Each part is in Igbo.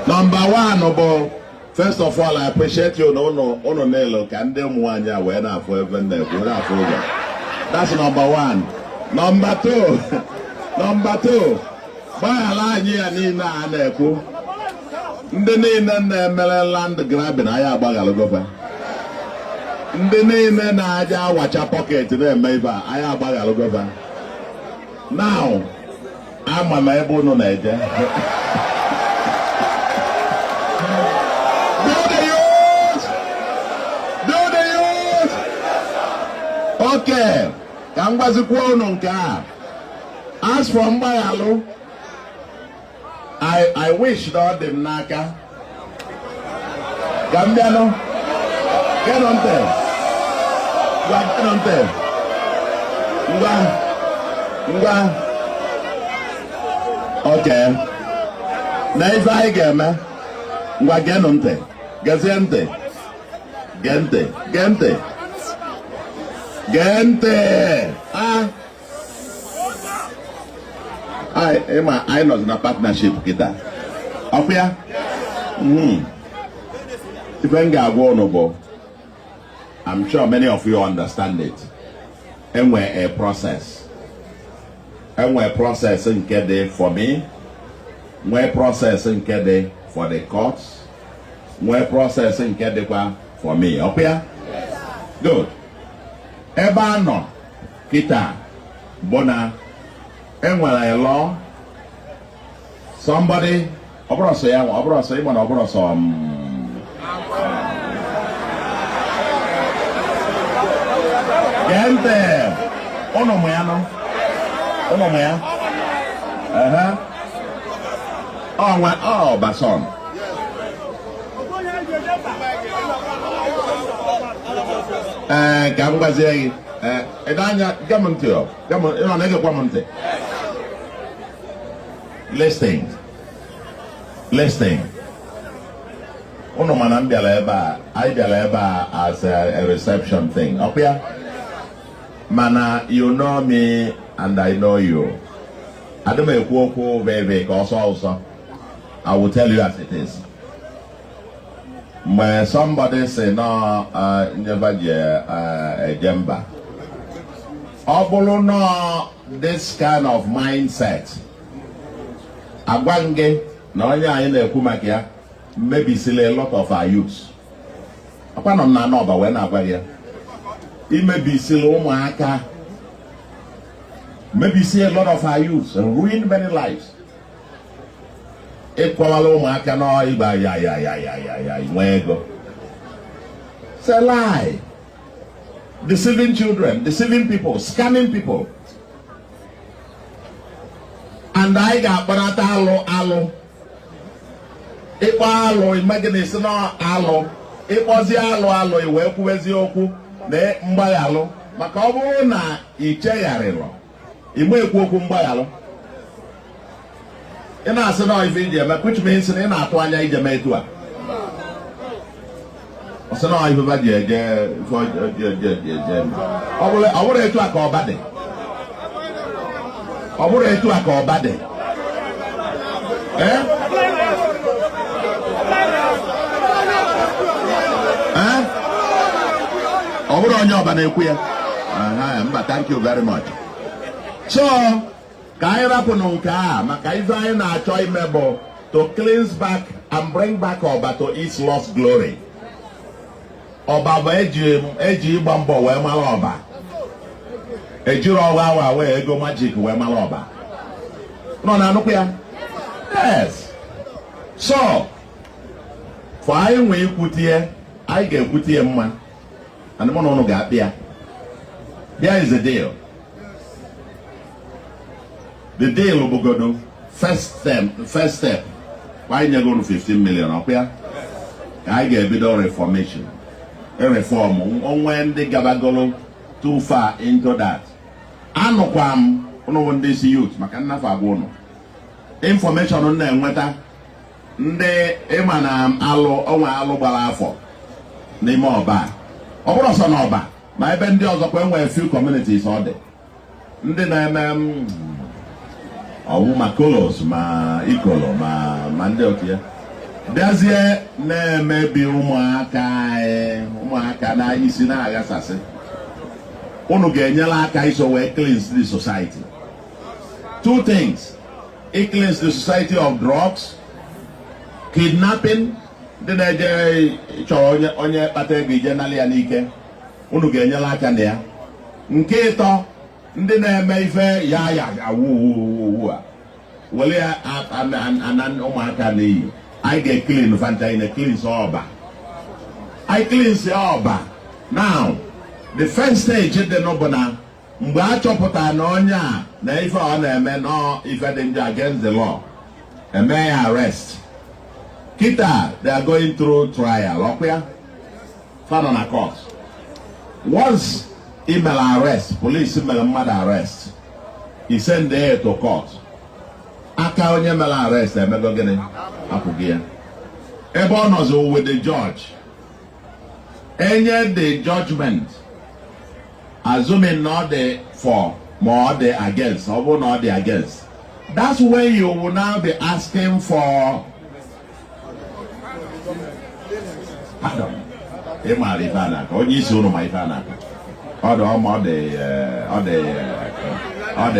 Number one, first of all, I appreciate you. No, Nelo can do Mwanya when I for even there. That's number one. Number two, by a line here, Nina and Echo. The name and the land grabbing, I have Bagalogopa. The name and I watch a pocket to them, maybe I have Bagalogopa. Now, I'm a able no nature. Okay, as from Bayalo, I wish that the Naka Gambiano get on there. Get on there. Okay. Nice I get on there. Gente. I know in a partnership kita. Apia? I'm sure many of you understand it. And we're a process. And we're processing kede for me. We're processing kede for the courts. We're processing kede for me. Apia? Good. Eba no kita bona enwere a law. Somebody obroso gente ono moya oh bason Gambazi, Edanya, Gamonto, Gamon, you know, nigga, Gamonte. Listing. Ono manambia leba, I leba as a reception thing. Up here, Mana, you know me and I know you. I don't make woko baby, also. I will tell you as it is. When somebody say no, never a jemba. Obolo no this kind of mindset. Agwange no nya in the kumakia maybe still a lot of our youths. Upon on na no, but when agwaye, it may be still umaka. Maybe see a lot of our youths and ruin many lives. It's a lie. Deceiving children, deceiving people, scamming people. And I got banata alo. It was alo, imagine it's not alo. It was the alo, you work with the oku, the mbayalo. Macabo na ichayarelo. You may walk mbayalo. And I said, no, if India, which means in Atwanya, India, Metua. I said, no, if you had I would to a call body. I would to a call body. Eh? I would on your banana. But thank you very much. So, Kaira Pununka, Makaiza na Choi Mebo to cleanse back and bring back Oba to its lost glory. Oba Eji Bambo we Maloba. Ejiro Wawa we Ego Magic we Maloba. No, Nanukia. Yes. So, for I we put here, I get put here man. And the one no got there. There is a deal. The deal will go first step. Why you going to 15 million up here? I get a bit of reformation. A reform. When they go too far into that. I know when they see youth, makana fagono. Information on them whether they emanam alo balafo. Name OBA. Obroso no OBA. My bendios of when a few communities are there. Then ma kolos, ma ikolo, ma mandeotia. Dazie na maybe umuaka na isi na agasase. Unu ga-enyela aka iso wee cleanse the society. Two things. It cleans the society of drugs, kidnapping, the na-eje chọrọ onye kpata ego ije nali ya n'ike. Unu ga-enyela aka na ya. Nke ịtọ, ndị na-eme ife ya awụ a. Wele ya anan ụmụaka n'iyi. I get clean Fanta in a clean Oba. I cleanse Oba. Now, the first stage is the Nobona. Mba chopota nonya na ife on a man or if I danger against the law. A may arrest. Kita, they are going through trial. Okay? Found on a court. Once email arrest, police email mother arrest. He sent there to court. Aka onye mela arrest emego gịnị apụghị ya ebe ọ nọzọ with the judge enye the judgment assuming not the for more the against or not the against. That's when you will now be asking for pardon. Onye isi unu ma ife anaka ọ dị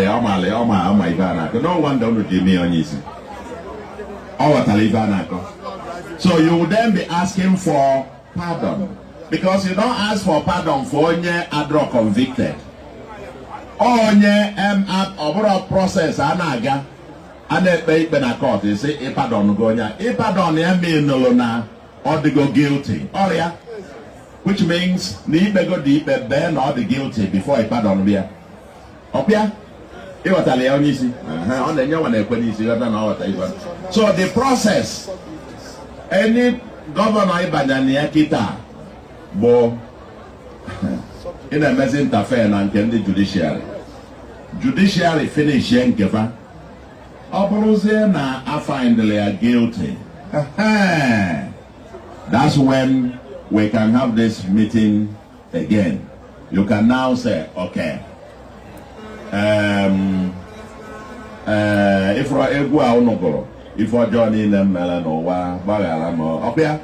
ọma ife anaka. No wonder unu ji mee onye isi ọ ghọtara ife anaka. So you will then be asking for pardon, because you don't ask for pardon for onye adro convicted onye ọbụrụ process a na-aga a na-ekpe ikpe na court isi ịpardon go onye ịpardon ya meanụlụ na ọ dịgo guilty ọrịa, which means na ikpego dị ikpe bee na ọ dị guilty before ịpardon bịa ọbịa ịghọtara ya onye isi ọ na-enye nwa na-ekwe n'isi ghọta na ọ ghọta ife. So the process any governor ịbanya na ya kịta bụ ị na-emezi interfere na nke ndị judiciary finish ya nkefa ọ bụrụzie na a find ya guilty, that's when we can have this meeting again. You can now say, okay, if egwu a unu gụrụ ife ọjọọ niile mere n'ụwa gbaghara m ọbịa.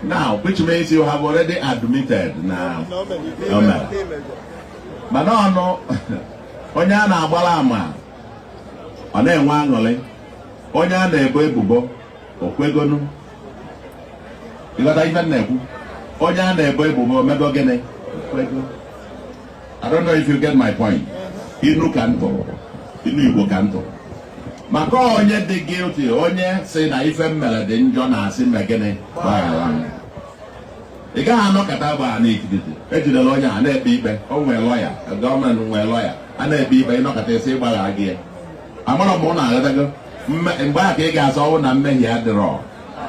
Now, which means you have already admitted now. But no, onye a na-agbara ama ọ na-enwe aṅụrị, onye a na-ebo ebubo okwegonu. Ịghọta ife na-ekwu, onye a na-ebo ebubo mego gịnị okwego. I don't know if you get my point. Inu ka ntụ, inu Igbo ka ntụ. Maka onye dị guilty, onye si na ife mmere dị njọ na asị megịnị gbaghara m. Ị gaghị anọkọta bụ a na-ekidite ejidela onye a na-ekpe ikpe, o nwere lọya, gọọmenti nwere lọya, a na-ekpe ikpe ịnọkọta isi ịgbaghara gị ya. Amara m na aghọtago mgbe a ka ị ga-asọ ọnwụ na mmehie adịrọ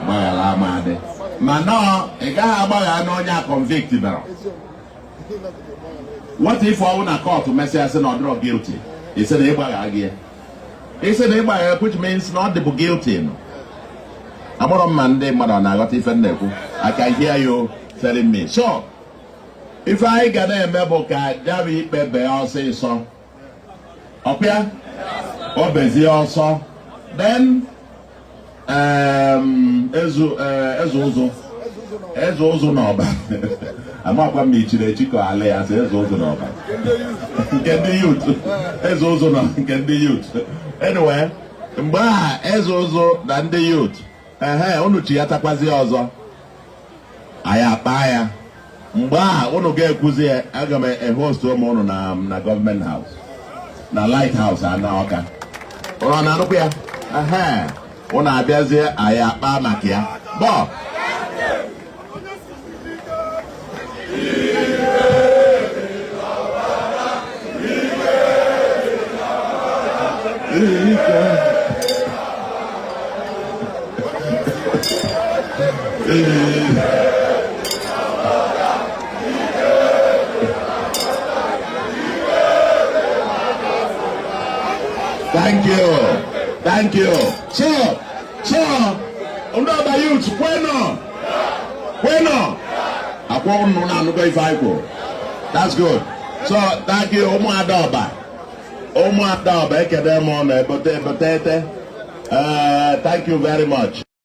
gbaghara amadị, ma nọọ ị gaghị agbaghara na onye a convict bịara. What if ọnwụ na court mesịa sị na ọ dịrọ guilty, ị sị na ịgbaghara gị ya. Ị sị na ịgbaghara, which means na ọ dịbụ guilty nọ. Amara m ma ndị mmadụ na-aghọta ife na-ekwu. I can hear you telling me. So, if I get a member card, that we pay also. Okay? Obezi also. Then, Ezozo Noba. I'm not going to meet you, Chico Ale, as Ezozo Noba. Get the youth. Ezozo no, get the youth. Anyway, Mba, Ezozo, than the youth. Onuchi atakwazi ọzọ. Aya baya. Mgba unu ga-ekwuzi aga m host ụmụ na government house. Na lighthouse ana ọka. Unu na-anụkwu ya? Unu abịazie aya akpa maka ya. Bo. Thank you. So, Anambra youth, bueno. That's good. So, thank you, Omuadoba, Ekedemon, thank you very much.